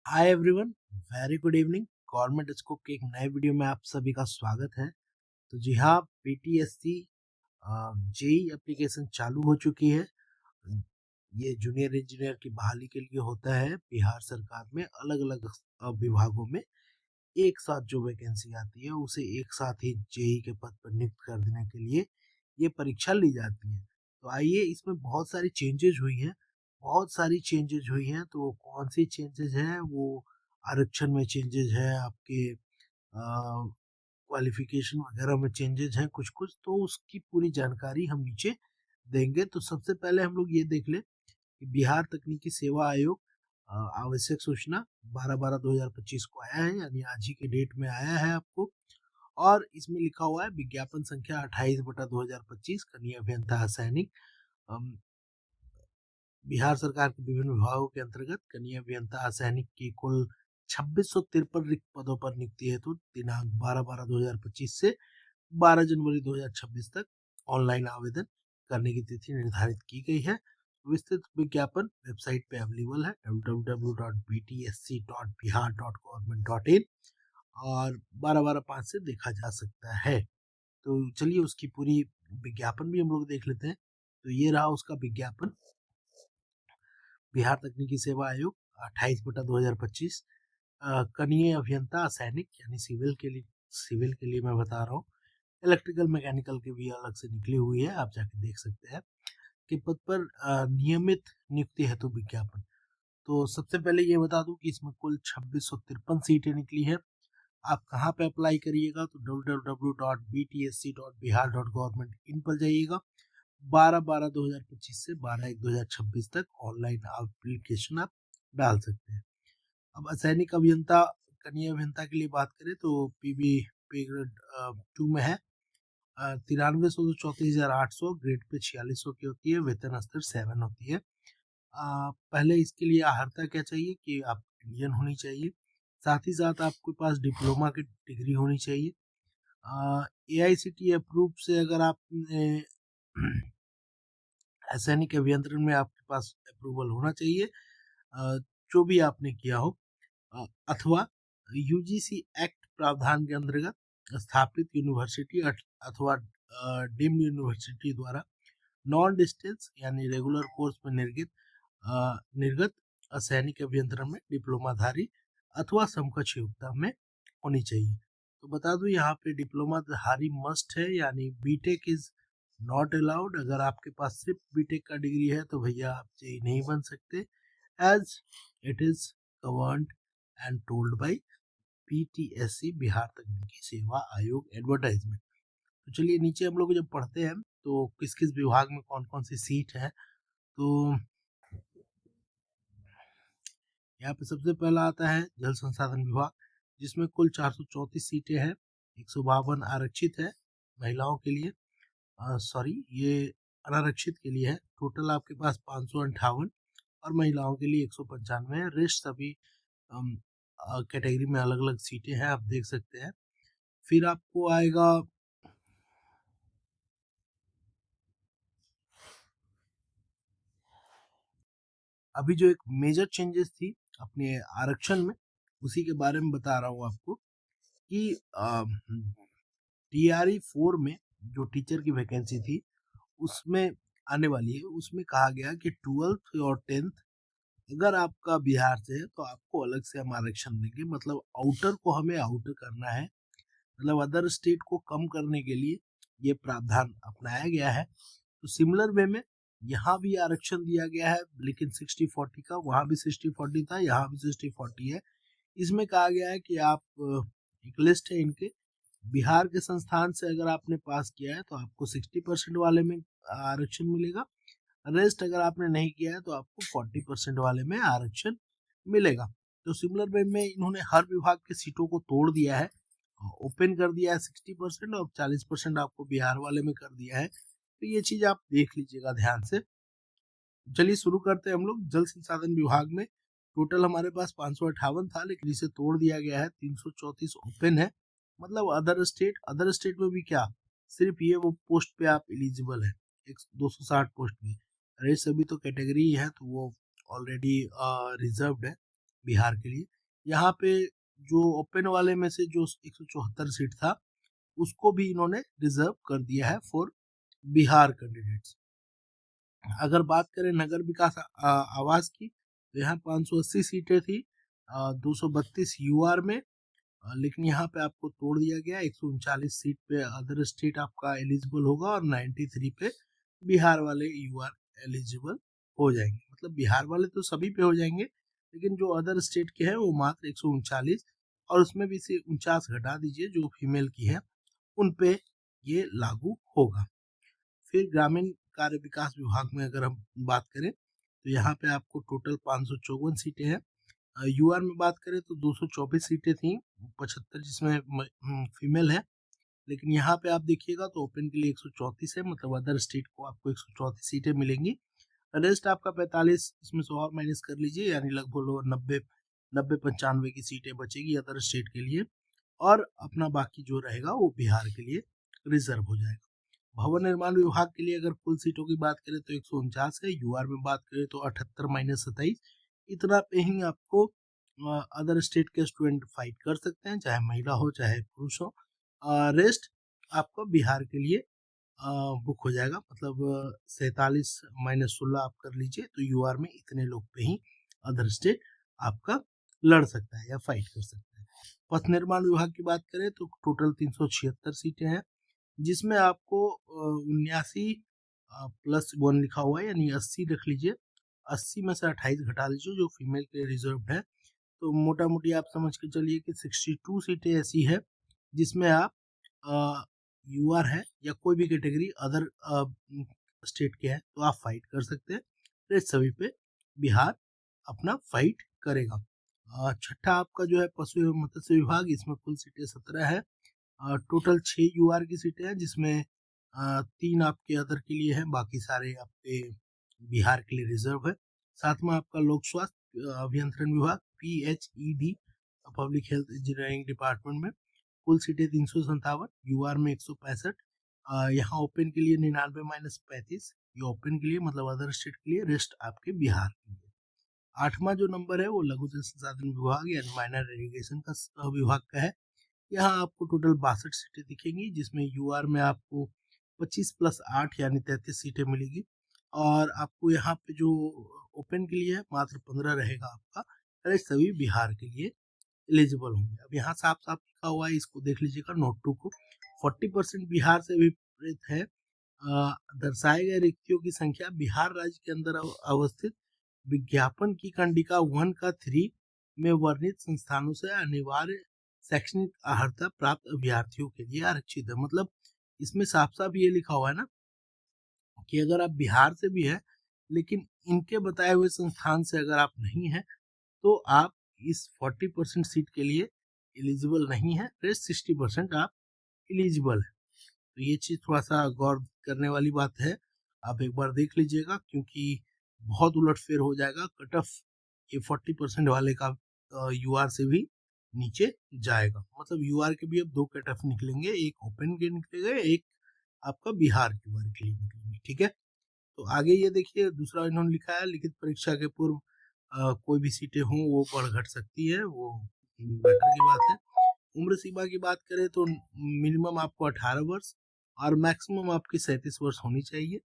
Hi everyone, very good evening. Government scoop के एक नए वीडियो में आप सभी का स्वागत है। तो जी हाँ, पीटीएससी जेई एप्लीकेशन चालू हो चुकी है। ये जूनियर इंजीनियर की बहाली के लिए होता है। बिहार सरकार में अलग अलग विभागों में एक साथ जो वैकेंसी आती है उसे एक साथ ही जेई के पद पर नियुक्त कर देने के लिए ये परीक्षा ली जाती है। तो आइए, इसमें बहुत सारी चेंजेस हुई हैं। तो वो कौन सी चेंजेस हैं? वो आरक्षण में चेंजेस है, आपके क्वालिफिकेशन वगैरह में चेंजेस हैं कुछ कुछ। तो उसकी पूरी जानकारी हम नीचे देंगे। तो सबसे पहले हम लोग ये देख लें कि बिहार तकनीकी सेवा आयोग आवश्यक सूचना 12/12/2025 को आया है, यानी आज ही के डेट में आया है आपको। और इसमें लिखा हुआ है विज्ञापन संख्या 28/2025, कनीय अभियंता सैनिक। बिहार सरकार के विभिन्न विभागों के अंतर्गत कनीय अभियंता सैनिक की कुल 2653 रिक्त पदों पर नियुक्ति हेतु दिनांक 12/12/2025 से 12 जनवरी 2026 तक ऑनलाइन आवेदन करने की तिथि निर्धारित की गई है। विस्तृत विज्ञापन वेबसाइट पे अवेलेबल है www.btsc.bihar.government.in और 12/12/5 से देखा जा सकता है। तो चलिए, उसकी पूरी विज्ञापन भी हम लोग देख लेते हैं। तो ये रहा उसका विज्ञापन। बिहार तकनीकी सेवा आयोग 28/2025, कनीय अभियंता सैनिक यानी सिविल के लिए मैं बता रहा हूँ। इलेक्ट्रिकल मैकेनिकल के भी अलग से निकली हुई है, आप जाके देख सकते हैं कि पद पर नियमित नियुक्ति हेतु विज्ञापन। तो सबसे पहले ये बता दूं कि इसमें कुल 2653 सीटें निकली है। आप कहाँ पे अप्लाई करिएगा? तो www.btsc.bihar.government.in पर जाइएगा। 12/12/2025 से 12/1/2026 तक ऑनलाइन एप्लीकेशन आप डाल सकते हैं। अब असैनिक अभियंता कनीय अभियंता के लिए बात करें तो पीबी पे ग्रेड 2 में है। 93,34,800, ग्रेड पे 4600 की होती है। वेतन स्तर 7 होती है। पहले इसके लिए अर्हता क्या चाहिए कि आप इंडियन होनी चाहिए। साथ ही साथ आपके पास डिप्लोमा की डिग्री होनी चाहिए। AICTE अप्रूव से अगर आप सैनिक अभियंत्रण में आपके पास अप्रूवल होना चाहिए, जो भी आपने किया हो, अथवा यूजीसी एक्ट प्रावधान के अंतर्गत स्थापित यूनिवर्सिटी अथवा डीम्ड यूनिवर्सिटी द्वारा नॉन डिस्टेंस यानी रेगुलर कोर्स में निर्गत सैनिक अभियंत्रण में डिप्लोमाधारी अथवा समकक्ष योग्यता में होनी चाहिए। तो बता दूं, यहाँ पे डिप्लोमाधारी मस्ट है, यानी बीटेक इज नॉट अलाउड। अगर आपके पास सिर्फ बीटेक का डिग्री है तो भैया आप जेई नहीं बन सकते, as it is governed and told by PTSC Bihar तकनीकी सेवा आयोग एडवर्टाइजमेंट। तो चलिए, नीचे हम लोग जब पढ़ते हैं तो किस किस विभाग में कौन कौन सी सीट है। तो यहाँ पे सबसे पहला आता है जल संसाधन विभाग, जिसमें कुल 434 सीटें हैं। 152 आरक्षित है महिलाओं के लिए, सॉरी ये अनारक्षित के लिए है। टोटल आपके पास 558 और महिलाओं के लिए 195 है। रेस्ट सभी कैटेगरी में अलग अलग सीटें हैं, आप देख सकते हैं। फिर आपको आएगा अभी जो एक मेजर चेंजेस थी अपने आरक्षण में, उसी के बारे में बता रहा हूँ आपको कि TRE 4 में जो टीचर की वैकेंसी थी उसमें आने वाली है। उसमें कहा गया कि 12th और 10th अगर आपका बिहार से है तो आपको अलग से हम आरक्षण देंगे। मतलब आउटर को हमें आउटर करना है, मतलब अदर स्टेट को कम करने के लिए ये प्रावधान अपनाया गया है। तो सिमिलर वे में यहाँ भी आरक्षण दिया गया है, लेकिन 60-40 का। वहाँ भी 60-40 था, यहाँ भी 60-40 है। इसमें कहा गया है कि आप एक लिस्ट है इनके, बिहार के संस्थान से अगर आपने पास किया है तो आपको 60% वाले में आरक्षण मिलेगा। रेस्ट अगर आपने नहीं किया है तो आपको 40% वाले में आरक्षण मिलेगा। तो सिमिलर वे में इन्होंने हर विभाग के सीटों को तोड़ दिया है, ओपन कर दिया है 60% और 40% आपको बिहार वाले में कर दिया है। तो ये चीज आप देख लीजिएगा ध्यान से। चलिए शुरू करते हैं हम लोग जल संसाधन विभाग में। टोटल हमारे पास 558 था, लेकिन इसे तोड़ दिया गया है, 334 ओपन है। मतलब अदर स्टेट में भी क्या, सिर्फ ये वो पोस्ट पे आप एलिजिबल है, 260 पोस्ट में। अरे सभी तो कैटेगरी है तो वो ऑलरेडी रिजर्व्ड है, बिहार के लिए। यहाँ पे जो ओपन वाले में से जो 174 सीट था उसको भी इन्होंने रिजर्व कर दिया है फॉर बिहार कैंडिडेट्स। अगर बात करें नगर विकास आवास की तो यहाँ 580 सीटें थी, 232 यूआर में, लेकिन यहाँ पे आपको तोड़ दिया गया। 139 सीट पे अदर स्टेट आपका एलिजिबल होगा और 93 पे बिहार वाले यूआर एलिजिबल हो जाएंगे। मतलब बिहार वाले तो सभी पे हो जाएंगे, लेकिन जो अदर स्टेट के हैं वो मात्र 139, और उसमें भी से 49 घटा दीजिए जो फीमेल की है, उन पे ये लागू होगा। फिर ग्रामीण कार्य विकास विभाग में अगर हम बात करें तो यहाँ पे आपको टोटल 554 सीटें हैं। यूआर में बात करें तो 224 सीटें थी, 75 जिसमें फीमेल है। लेकिन यहाँ पे आप देखिएगा तो ओपन के लिए 134 है, मतलब अदर स्टेट को आपको 134 सीटें मिलेंगी। रेस्ट आपका 45, इसमें से और माइनस कर लीजिए, यानी लगभग 90-95 की सीटें बचेगी अदर स्टेट के लिए, और अपना बाकी जो रहेगा वो बिहार के लिए रिजर्व हो जाएगा। भवन निर्माण विभाग के लिए अगर कुल सीटों की बात करें तो 149 है, यूआर में बात करें तो 78-27, इतना पे ही आपको अदर स्टेट के स्टूडेंट फाइट कर सकते हैं, चाहे महिला हो चाहे पुरुष हो। रेस्ट आपको बिहार के लिए बुक हो जाएगा, मतलब 47-16 आप कर लीजिए, तो यूआर में इतने लोग पे ही अदर स्टेट आपका लड़ सकता है या फाइट कर सकता है। पथ निर्माण विभाग की बात करें तो टोटल 376 सीटें हैं, जिसमें आपको 79 प्लस 1 लिखा हुआ है, यानी 80 रख लीजिए। 80 में से 28 घटा लीजिए जो फीमेल के लिए रिजर्व है, तो मोटा मोटी आप समझ के चलिए कि 62 सीटें ऐसी है जिसमें आप यूआर है या कोई भी कैटेगरी अदर स्टेट के हैं तो आप फाइट कर सकते हैं। तो सभी पे बिहार अपना फाइट करेगा। छठा आपका जो है पशु एवं मत्स्य विभाग, इसमें कुल सीटें 17 है। टोटल 6 यूआर की सीटें हैं, जिसमें 3 आपके अदर के लिए हैं, बाकी सारे आपके बिहार के लिए रिजर्व है। सातवां आपका लोक स्वास्थ्य अभियंत्रण विभाग PHED, public health engineering department में कुल सीटें 357, यूआर में 165। यहाँ ओपन के लिए 99-35, ये ओपन के लिए मतलब अदर स्टेट के लिए, रेस्ट आपके बिहार के लिए। आठवां जो नंबर है वो लघु जल संसाधन विभाग यानी माइनर इरिगेशन का विभाग का है। यहाँ आपको टोटल 62 सीटें दिखेंगी, जिसमें यूआर में आपको 25+8 यानी 33 सीटें मिलेगी, और आपको यहाँ पे जो ओपन के लिए है मात्र 15 रहेगा आपका, अरे सभी बिहार के लिए एलिजिबल होंगे। अब यहाँ साफ साफ लिखा हुआ है, इसको देख लीजिएगा नोट 2 को। 40% बिहार से विपरीत है। दर्शाए गए रिक्तियों की संख्या बिहार राज्य के अंदर अवस्थित विज्ञापन की कंडिका 1 का 3 में वर्णित संस्थानों से अनिवार्य शैक्षणिक अर्हता प्राप्त अभ्यर्थियों के लिए आरक्षित है। मतलब इसमें साफ साफ ये लिखा हुआ है ना कि अगर आप बिहार से भी है लेकिन इनके बताए हुए संस्थान से अगर आप नहीं है तो आप इस 40% सीट के लिए एलिजिबल नहीं है, रेस्ट 60% आप एलिजिबल है। तो ये चीज थोड़ा सा गौर करने वाली बात है, आप एक बार देख लीजिएगा, क्योंकि बहुत उलटफेर हो जाएगा। कट ऑफ ये 40% वाले का यूआर से भी नीचे जाएगा, मतलब यूआर के भी अब 2 कट ऑफ निकलेंगे, एक ओपन के निकलेगा, एक आपका बिहार यूआर के लिए निकलेंगे। ठीक है, तो आगे ये देखिए दूसरा इन्होंने लिखा है, लिखित परीक्षा के पूर्व कोई भी सीटें हों वो बढ़ घट सकती है, वो मैटर की बात है। उम्र सीमा की बात करें तो मिनिमम आपको 18 वर्ष और मैक्सिमम आपकी 37 वर्ष होनी चाहिए।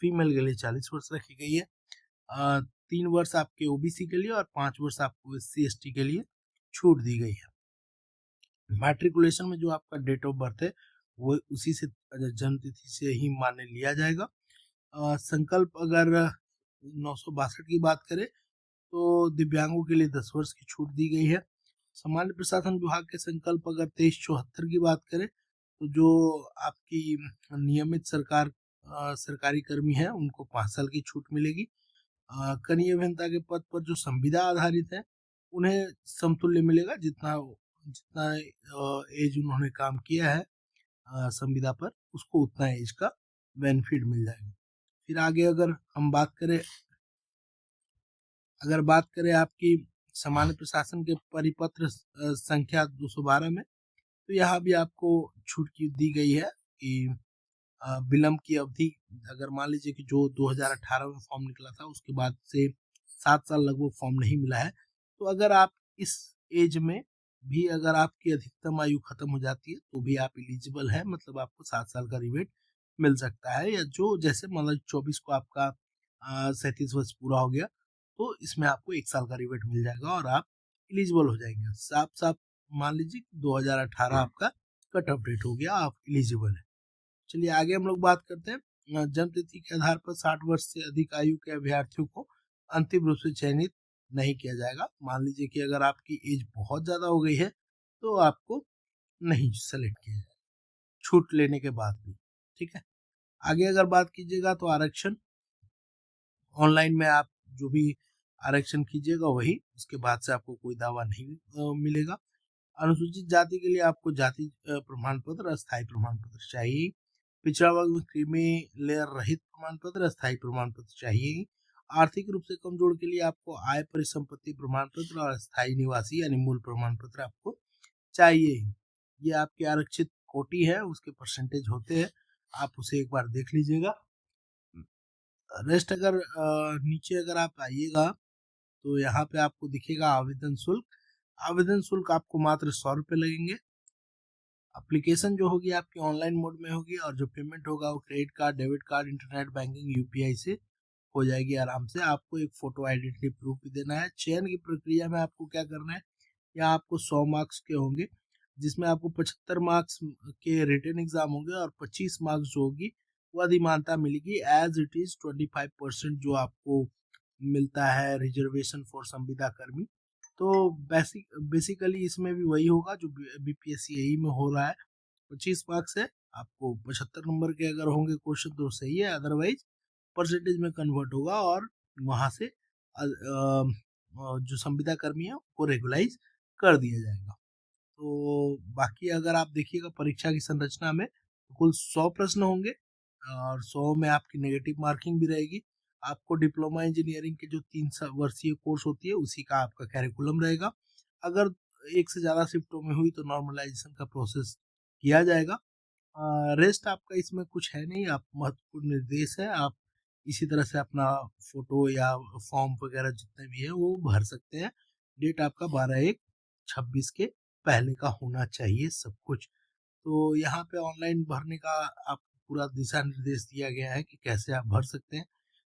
फीमेल के लिए 40 वर्ष रखी गई है। 3 वर्ष आपके ओबीसी के लिए और 5 वर्ष आपको SC/ST के लिए छूट दी गई है। मैट्रिकुलेशन में जो आपका डेट ऑफ बर्थ है वो उसी से जन्म तिथि से ही मान्य लिया जाएगा। संकल्प अगर 962 की बात करें तो दिव्यांगों के लिए 10 वर्ष की छूट दी गई है। सामान्य प्रशासन विभाग के संकल्प अगर 2374 की बात करें तो जो आपकी नियमित सरकारी कर्मी है उनको 5 साल की छूट मिलेगी। कनीय अभियंता के पद पर जो संविदा आधारित है उन्हें समतुल्य मिलेगा, जितना जितना एज उन्होंने काम किया है संविदा पर, उसको उतना एज का बेनिफिट मिल जाएगा। फिर आगे अगर बात करें आपकी सामान्य प्रशासन के परिपत्र संख्या 212 में, तो यहाँ भी आपको छूट की दी गई है कि विलम्ब की अवधि, अगर मान लीजिए कि जो 2018 में फॉर्म निकला था उसके बाद से 7 साल लगभग फॉर्म नहीं मिला है, तो अगर आप इस एज में भी अगर आपकी अधिकतम आयु खत्म हो जाती है तो भी आप एलिजिबल है, मतलब आपको 7 साल का रिबेट मिल सकता है। या जो जैसे मतलब 24 को आपका 37 वर्ष पूरा हो गया तो इसमें आपको 1 साल का रिबेट मिल जाएगा और आप एलिजिबल हो जाएंगे। साफ साफ मान लीजिए 2018 आपका कट ऑफ डेट हो गया, आप एलिजिबल है। चलिए आगे हम लोग बात करते हैं। जन्म तिथि के आधार पर 60 वर्ष से अधिक आयु के अभ्यर्थियों को अंतिम रूप से चयनित नहीं किया जाएगा। मान लीजिए कि अगर आपकी एज बहुत ज्यादा हो गई है तो आपको नहीं सेलेक्ट किया जाएगा, छूट लेने के बाद भी। ठीक है, आगे अगर बात कीजिएगा तो आरक्षण ऑनलाइन में आप जो भी आरक्षण कीजिएगा वही, उसके बाद से आपको कोई दावा नहीं मिलेगा। अनुसूचित जाति के लिए आपको जाति प्रमाण पत्र, अस्थायी प्रमाण पत्र चाहिए। पिछड़ा वर्ग में क्रीमी लेयर रहित प्रमाण पत्र, अस्थायी प्रमाण पत्र चाहिए। आर्थिक रूप से कमजोर के लिए आपको आय परिसंपत्ति प्रमाण पत्र और अस्थायी निवासी यानी मूल प्रमाण पत्र आपको चाहिए। ये आपकी आरक्षित कोटि है, उसके परसेंटेज होते हैं, आप उसे एक बार देख लीजिएगा। रेस्ट अगर नीचे अगर आप आइएगा तो यहाँ पे आपको दिखेगा आवेदन शुल्क। आवेदन शुल्क आपको मात्र 100 रुपये लगेंगे। एप्लीकेशन जो होगी आपकी ऑनलाइन मोड में होगी और जो पेमेंट होगा वो credit card, debit card, internet banking, UPI से हो जाएगी आराम से। आपको एक फोटो आइडेंटिटी प्रूफ भी देना है। चयन की प्रक्रिया में आपको क्या करना है, या आपको 100 मार्क्स के होंगे जिसमें आपको 75 मार्क्स के रिटन एग्जाम होंगे और 25 मार्क्स जो होगी वो अधिमानता मिलेगी एज इट इज 25% जो आपको मिलता है रिजर्वेशन फॉर संविदा कर्मी। तो बेसिकली इसमें भी वही होगा जो बीपीएससी यही में हो रहा है। 25 मार्क्स है, आपको 75 नंबर के अगर होंगे क्वेश्चन तो सही है, अदरवाइज परसेंटेज में कन्वर्ट होगा और वहां से जो संविदा कर्मी है वो रेगुलाइज कर दिया जाएगा। तो बाकी अगर आप देखिएगा परीक्षा की संरचना में तो कुल 100 प्रश्न होंगे और 100 में आपकी नेगेटिव मार्किंग भी रहेगी। आपको डिप्लोमा इंजीनियरिंग के जो 3 वर्षीय कोर्स होती है उसी का आपका कैरिकुलम रहेगा। अगर एक से ज़्यादा शिफ्टों में हुई तो नॉर्मलाइजेशन का प्रोसेस किया जाएगा। रेस्ट आपका इसमें कुछ है नहीं, आप महत्वपूर्ण निर्देश है, आप इसी तरह से अपना फोटो या फॉर्म वगैरह जितने भी है वो भर सकते हैं। डेट आपका 12/1/26 के पहले का होना चाहिए सब कुछ। तो यहाँ पे ऑनलाइन भरने का आप पूरा दिशा निर्देश दिया गया है कि कैसे आप भर सकते हैं।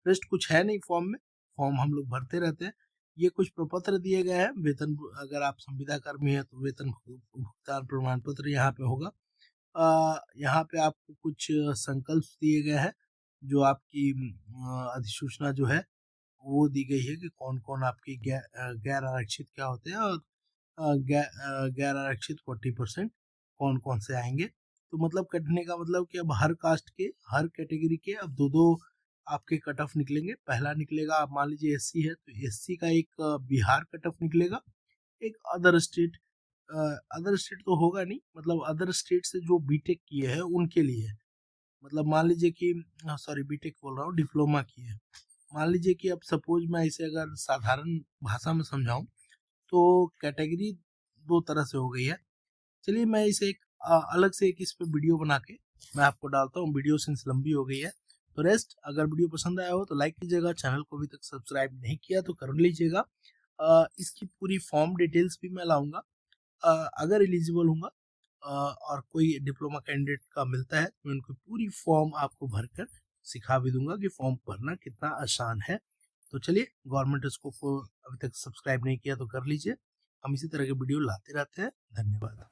रेस्ट कुछ है नहीं फॉर्म में, फॉर्म हम लोग भरते रहते हैं। ये कुछ प्रपत्र दिए गए हैं, वेतन अगर आप संविदा कर्मी है तो वेतन भुगतान प्रमाण पत्र यहाँ पे होगा। यहाँ पे आपको कुछ संकल्प दिए गए हैं जो आपकी अधिसूचना जो है वो दी गई है कि कौन कौन आपकी गैर आरक्षित क्या होते हैं और गैर आरक्षित 40% कौन कौन से आएंगे। तो मतलब कटने का मतलब कि अब हर कास्ट के हर कैटेगरी के अब दो दो आपके कट ऑफ निकलेंगे। पहला निकलेगा, आप मान लीजिए एससी है तो एससी का एक बिहार कट ऑफ निकलेगा, एक अदर स्टेट तो होगा नहीं, मतलब अदर स्टेट से जो बीटेक किए हैं उनके लिए है। मतलब मान लीजिए कि सॉरी बीटेक बोल रहा हूँ, डिप्लोमा किए हैं। मान लीजिए कि अब सपोज मैं इसे अगर साधारण भाषा में समझाऊं तो कैटेगरी दो तरह से हो गई है। चलिए मैं इसे एक अलग से एक इस पे वीडियो बना के मैं आपको डालता हूँ। वीडियो सिंस लंबी हो गई है तो रेस्ट अगर वीडियो पसंद आया हो तो लाइक कीजिएगा, चैनल को अभी तक सब्सक्राइब नहीं किया तो कर लीजिएगा। इसकी पूरी फॉर्म डिटेल्स भी मैं लाऊंगा। अगर एलिजिबल हूँगा और कोई डिप्लोमा कैंडिडेट का मिलता है तो मैं उनको पूरी फॉर्म आपको भरकर सिखा भी दूंगा कि फॉर्म भरना कितना आसान है। तो चलिए, गवर्नमेंट स्कूल को अभी तक सब्सक्राइब नहीं किया तो कर लीजिए। हम इसी तरह के वीडियो लाते रहते हैं। धन्यवाद।